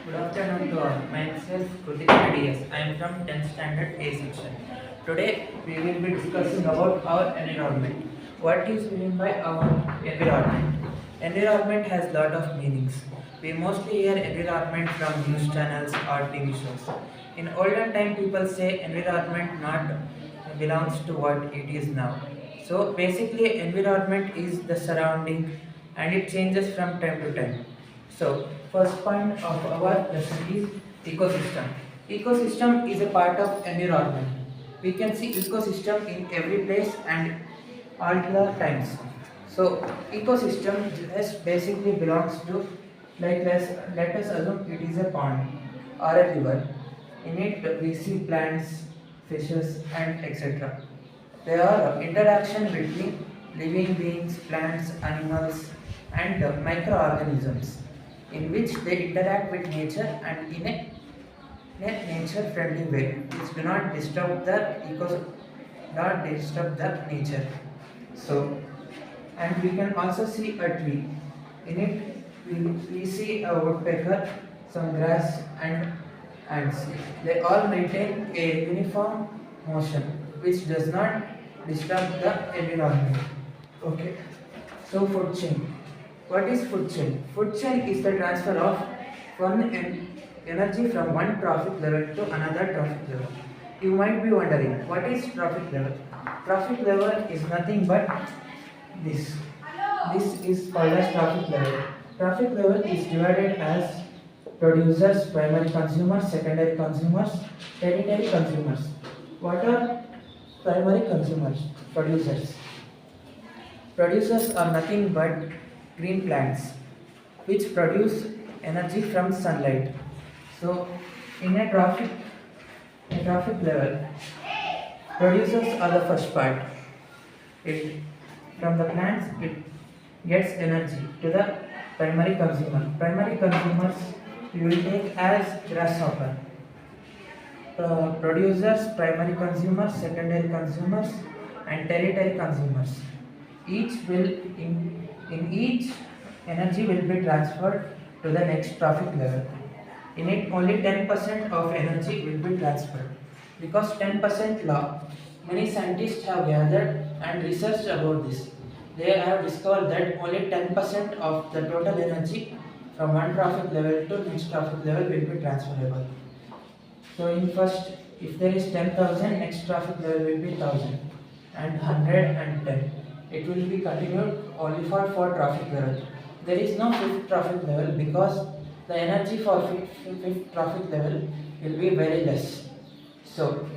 Good afternoon to all. Myself Kruthik, sri.D.S. I am from 10th standard A section. Today we will be discussing about our environment. What is meant by our environment? Environment has lot of meanings. We mostly hear environment from news channels or TV shows. In olden time, people say environment not belongs to what it is now. So basically, environment is the surrounding, and it changes from time to time. So, first point of our lesson is ecosystem. Ecosystem is a part of environment. We can see ecosystem in every place and all the times. So, ecosystem just basically belongs to, like let us assume it is a pond or a river. In it we see plants, fishes and etc. There are interaction between living beings, plants, animals and microorganisms in which they interact with nature and in a nature friendly way which do not disturb the not disturb the nature. So, and we can also see a tree. In it we see a woodpecker, some grass and ants. They all maintain a uniform motion which does not disturb the environment. Okay. So food chain. What is food chain? Food chain is the transfer of energy from one trophic level to another trophic level. You might be wondering, what is trophic level? Trophic level is nothing but this. This is called as trophic level. Trophic level is divided as producers, primary consumers, secondary consumers, tertiary consumers. What are primary consumers? Producers. Producers are nothing but green plants which produce energy from sunlight. So, in a trophic level, producers are the first part. It, from the plants, it gets energy to the primary consumer. Primary consumers we will take as grasshopper. Producers, primary consumers, secondary consumers, and tertiary consumers. Each will in each energy will be transferred to the next trophic level. In it, only 10% of energy will be transferred. Because 10% law, many scientists have gathered and researched about this. They have discovered that only 10% of the total energy from one trophic level to next trophic level will be transferable. So in first, if there is 10,000, next trophic level will be 1000 and 100 and 10. It will be continued only for 4 trophic levels. There is no 5th trophic level because the energy for 5th trophic level will be very less. So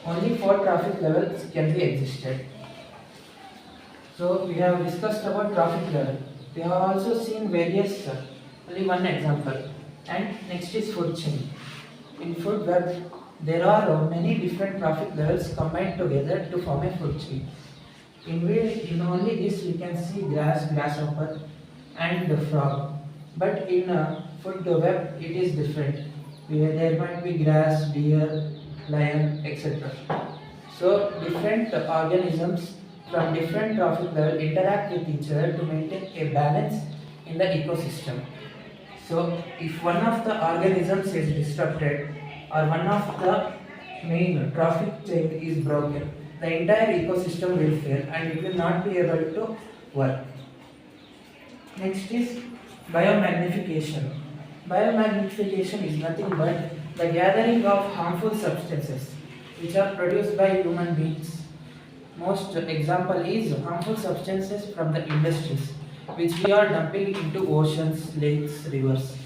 only 4 trophic levels can be existed. So we have discussed about trophic level. We have also seen various, only one example. And next is food chain. In food web, there are many different trophic levels combined together to form a food chain. In only this we can see grass, grasshopper and the frog. But in food web it is different. There might be grass, deer, lion, etc. So different organisms from different trophic level interact with each other to maintain a balance in the ecosystem. So if one of the organisms is disrupted or one of the main trophic chain is broken, the entire ecosystem will fail and it will not be able to work. Next is biomagnification. Biomagnification is nothing but the gathering of harmful substances which are produced by human beings. Most example is harmful substances from the industries which we are dumping into oceans, lakes, rivers.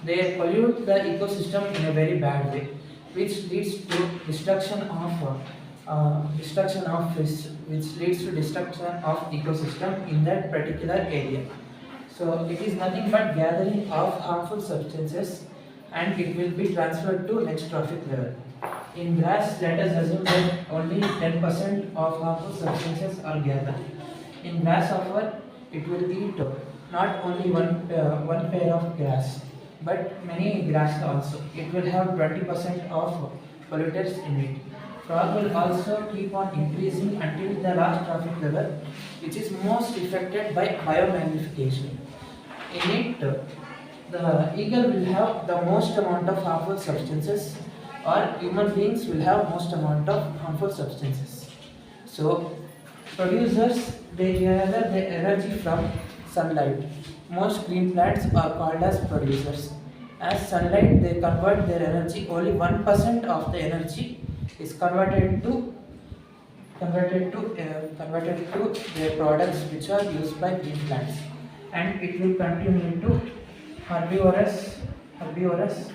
They pollute the ecosystem in a very bad way, which leads to destruction of fish, which leads to destruction of ecosystem in that particular area. So it is nothing but gathering of harmful substances and it will be transferred to next trophic level. In grass, let us assume that only 10% of harmful substances are gathered. In grasshopper, it will eat not only one pair of grass, but many grass also. It will have 20% of pollutants in it. Frog will also keep on increasing until the last trophic level, which is most affected by biomagnification. In it, The eagle will have the most amount of harmful substances, or human beings will have most amount of harmful substances. So, producers they gather the energy from sunlight. Most green plants are called as producers. As sunlight, they convert their energy. Only 1% of the energy is converted to their products, which are used by green plants, and it will continue to herbivorous, herbivorous,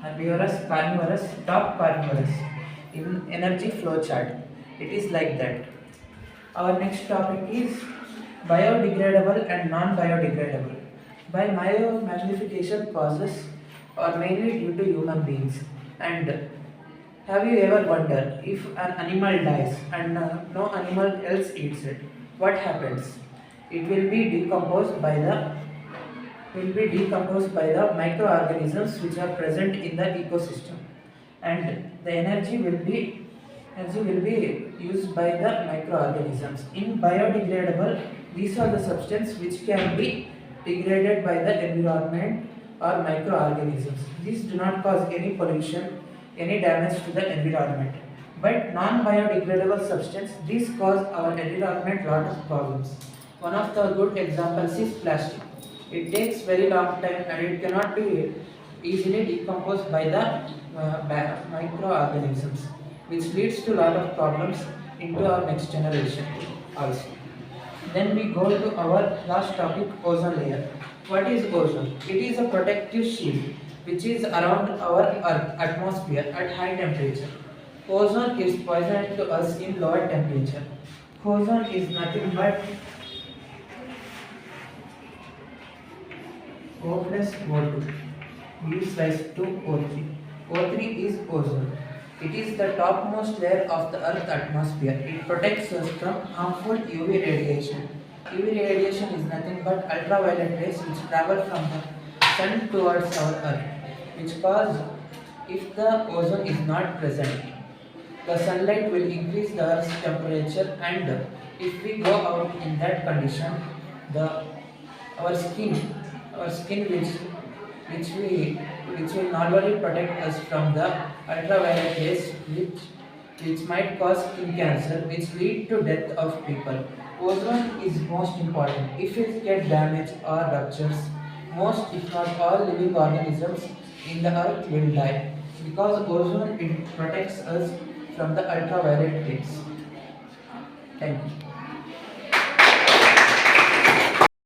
herbivorous, carnivorous, top carnivorous in energy flow chart. It is like that. Our next topic is biodegradable and non-biodegradable. Biomagnification process are mainly due to human beings. And have you ever wondered if an animal dies and no animal else eats it? What happens? It will be decomposed by the microorganisms which are present in the ecosystem, and the energy will be used by the microorganisms. In biodegradable, these are the substances which can be degraded by the environment or microorganisms. These do not cause any pollution, any damage to the environment. But non-biodegradable substance, these cause our environment lot of problems. One of the good examples is plastic. It takes very long time and it cannot be easily decomposed by the microorganisms, which leads to lot of problems into our next generation also. Then we go to our last topic, ozone layer. What is ozone? It is a protective shield which is around our earth atmosphere at high temperature. Ozone is poisonous to us in lower temperature. Ozone is nothing but O plus O2 gives rise to O3. O3 is ozone. It is the topmost layer of the Earth's atmosphere. It protects us from harmful UV radiation. UV radiation is nothing but ultraviolet rays which travel from the sun towards our Earth, which cause, if the ozone is not present, the sunlight will increase the Earth's temperature, and if we go out in that condition, the our skin our skin which will normally protect us from the ultraviolet rays, which might cause skin cancer, which lead to death of people. Ozone is most important. If it gets damaged or ruptures, most if not all living organisms in the earth will die, because ozone it protects us from the ultraviolet rays. Thank you.